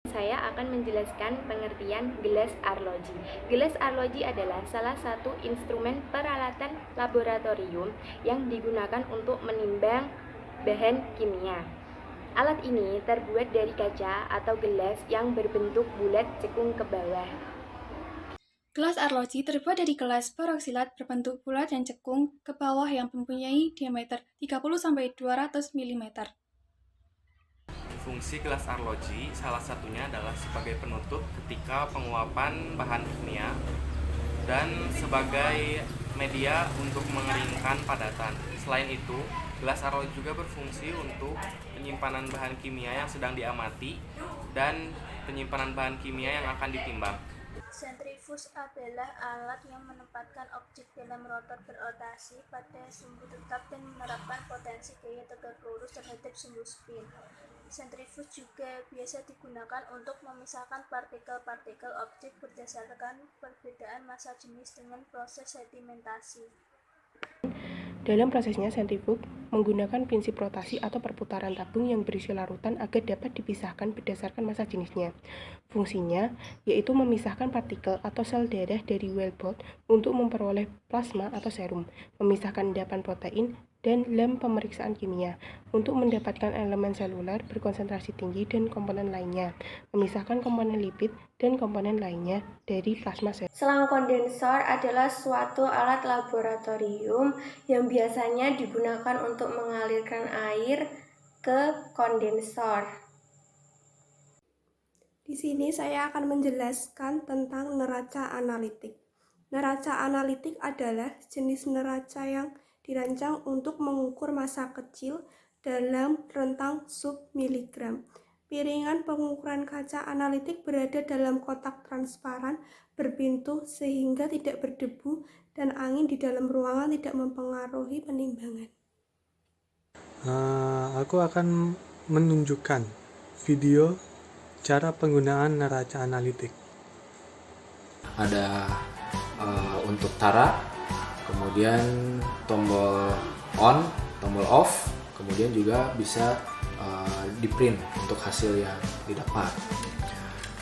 Saya akan menjelaskan pengertian gelas arloji. Gelas arloji adalah salah satu instrumen peralatan laboratorium yang digunakan untuk menimbang bahan kimia. Alat ini terbuat dari kaca atau gelas yang berbentuk bulat cekung ke bawah. Gelas arloji terbuat dari gelas peroksilat berbentuk bulat dan cekung ke bawah yang mempunyai diameter 30-200 mm. Fungsi gelas arloji salah satunya adalah sebagai penutup ketika penguapan bahan kimia dan sebagai media untuk mengeringkan padatan. Selain itu, gelas arloji juga berfungsi untuk penyimpanan bahan kimia yang sedang diamati dan penyimpanan bahan kimia yang akan ditimbang. Sentrifuge adalah alat yang menempatkan objek dalam rotor berotasi pada sumbu tetap dan menerapkan potensi gaya tegak lurus terhadap sumbu spin. Sentrifuge juga biasa digunakan untuk memisahkan partikel-partikel objek berdasarkan perbedaan massa jenis dengan proses sedimentasi. Dalam prosesnya, sentrifug menggunakan prinsip rotasi atau perputaran tabung yang berisi larutan agar dapat dipisahkan berdasarkan massa jenisnya. Fungsinya yaitu memisahkan partikel atau sel darah dari wellbot untuk memperoleh plasma atau serum, memisahkan endapan protein, dan lem pemeriksaan kimia untuk mendapatkan elemen seluler berkonsentrasi tinggi dan komponen lainnya, memisahkan komponen lipid dan komponen lainnya dari plasma sel. Selang kondensor adalah suatu alat laboratorium yang biasanya digunakan untuk mengalirkan air ke kondensor. Di sini saya akan menjelaskan tentang neraca analitik. Neraca analitik adalah jenis neraca yang dirancang untuk mengukur massa kecil dalam rentang sub-miligram. Piringan pengukuran kaca analitik berada dalam kotak transparan berpintu sehingga tidak berdebu dan angin di dalam ruangan tidak mempengaruhi penimbangan. Aku akan menunjukkan video cara penggunaan neraca analitik. Ada untuk tara, kemudian tombol on, tombol off, kemudian juga bisa di print untuk hasil yang didapat.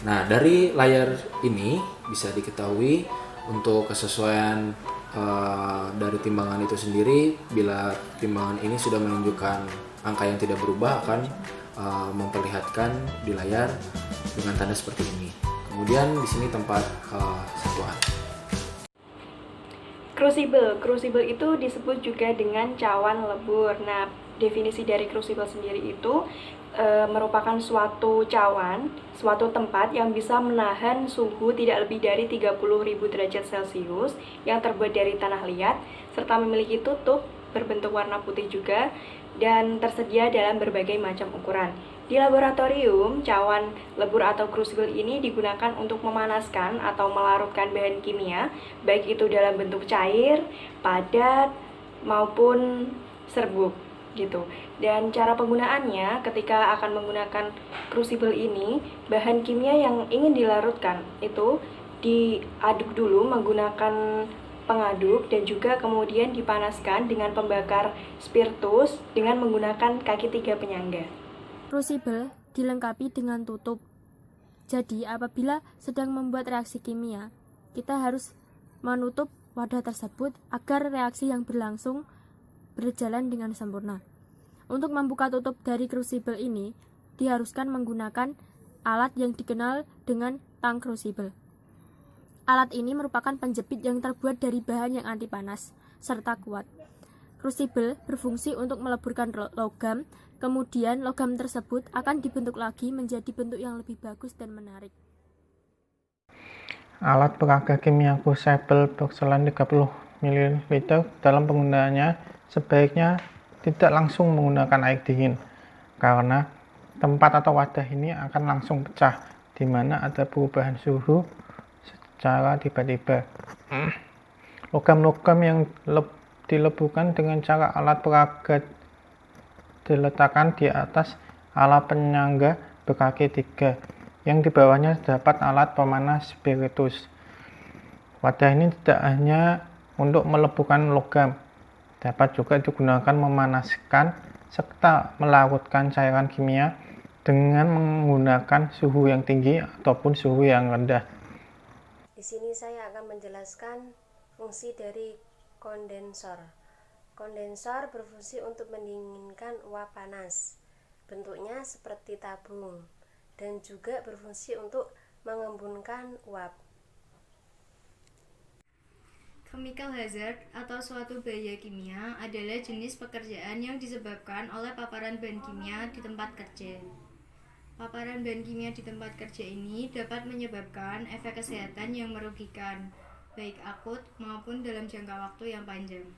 Nah, dari layar ini bisa diketahui untuk kesesuaian dari timbangan itu sendiri. Bila timbangan ini sudah menunjukkan angka yang tidak berubah, akan memperlihatkan di layar dengan tanda seperti ini. Kemudian di sini tempat satuan. Crucible itu disebut juga dengan cawan lebur. Nah, definisi dari crucible sendiri itu merupakan suatu cawan, suatu tempat yang bisa menahan suhu tidak lebih dari 30.000 derajat Celcius yang terbuat dari tanah liat serta memiliki tutup berbentuk warna putih juga dan tersedia dalam berbagai macam ukuran. Di laboratorium, cawan lebur atau crucible ini digunakan untuk memanaskan atau melarutkan bahan kimia, baik itu dalam bentuk cair, padat, maupun serbuk gitu. Dan cara penggunaannya ketika akan menggunakan crucible ini, bahan kimia yang ingin dilarutkan itu diaduk dulu menggunakan pengaduk dan juga kemudian dipanaskan dengan pembakar spiritus dengan menggunakan kaki 3 penyangga. Crucible dilengkapi dengan tutup. Jadi apabila sedang membuat reaksi kimia, kita harus menutup wadah tersebut agar reaksi yang berlangsung berjalan dengan sempurna. Untuk membuka tutup dari crucible ini, diharuskan menggunakan alat yang dikenal dengan tang crucible. Alat ini merupakan penjepit yang terbuat dari bahan yang anti panas serta kuat. Crucible berfungsi untuk meleburkan logam, kemudian logam tersebut akan dibentuk lagi menjadi bentuk yang lebih bagus dan menarik. Alat peraga kimia crucible berselang 30 ml dalam penggunaannya sebaiknya tidak langsung menggunakan air dingin karena tempat atau wadah ini akan langsung pecah di mana ada perubahan suhu secara tiba-tiba. Logam-logam yang dileburkan dengan cara alat peraga diletakkan di atas alat penyangga berkaki 3 yang di bawahnya terdapat alat pemanas spiritus. Wadah ini tidak hanya untuk meleburkan logam, dapat juga digunakan memanaskan serta melarutkan cairan kimia dengan menggunakan suhu yang tinggi ataupun suhu yang rendah. Di sini saya akan menjelaskan fungsi dari kondensor. Kondensor berfungsi untuk mendinginkan uap panas. Bentuknya seperti tabung dan juga berfungsi untuk mengembunkan uap. Chemical hazard atau suatu bahaya kimia adalah jenis pekerjaan yang disebabkan oleh paparan bahan kimia di tempat kerja. Paparan bahan kimia di tempat kerja ini dapat menyebabkan efek kesehatan yang merugikan, baik akut maupun dalam jangka waktu yang panjang.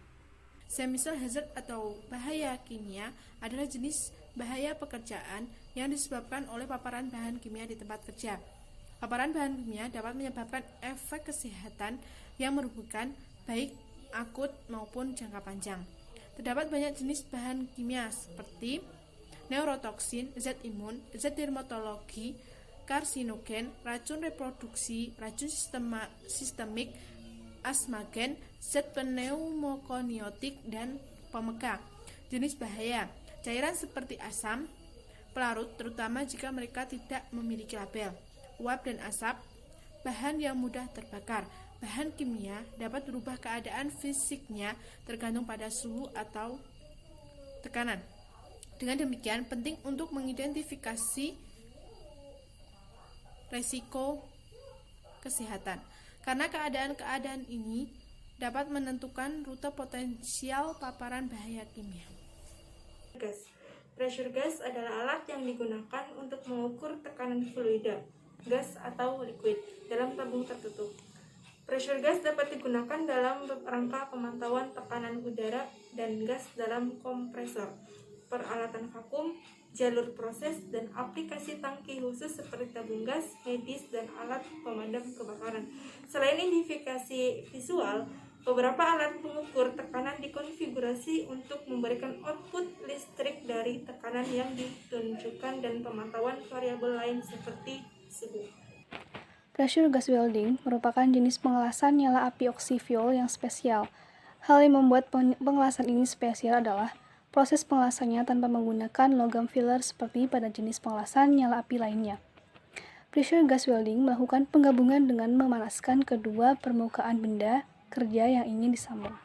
Chemical hazard atau bahaya kimia adalah jenis bahaya pekerjaan yang disebabkan oleh paparan bahan kimia di tempat kerja. Paparan bahan kimia dapat menyebabkan efek kesehatan yang merugikan baik akut maupun jangka panjang. Terdapat banyak jenis bahan kimia seperti neurotoksin, zat imun, zat dermatologi, karsinogen, racun reproduksi, racun sistemik, asmagen, zat pneumokoniotik, dan pemegah. Jenis bahaya: cairan seperti asam, pelarut terutama jika mereka tidak memiliki label, uap dan asap, bahan yang mudah terbakar. Bahan kimia dapat berubah keadaan fisiknya tergantung pada suhu atau tekanan. Dengan demikian, penting untuk mengidentifikasi resiko kesehatan, karena keadaan-keadaan ini dapat menentukan rute potensial paparan bahaya kimia. Gas. Pressure gas adalah alat yang digunakan untuk mengukur tekanan fluida, gas atau liquid, dalam tabung tertutup. Pressure gas dapat digunakan dalam rangka pemantauan tekanan udara dan gas dalam kompresor, peralatan vakum, jalur proses, dan aplikasi tangki khusus seperti tabung gas, medis, dan alat pemadam kebakaran. Selain identifikasi visual, beberapa alat pengukur tekanan dikonfigurasi untuk memberikan output listrik dari tekanan yang ditunjukkan dan pemantauan variabel lain seperti suhu. Pressure gas welding merupakan jenis pengelasan nyala api oksifuel yang spesial. Hal yang membuat pengelasan ini spesial adalah proses pengelasannya tanpa menggunakan logam filler seperti pada jenis pengelasan nyala api lainnya. Pressure gas welding melakukan penggabungan dengan memanaskan kedua permukaan benda kerja yang ingin disambung.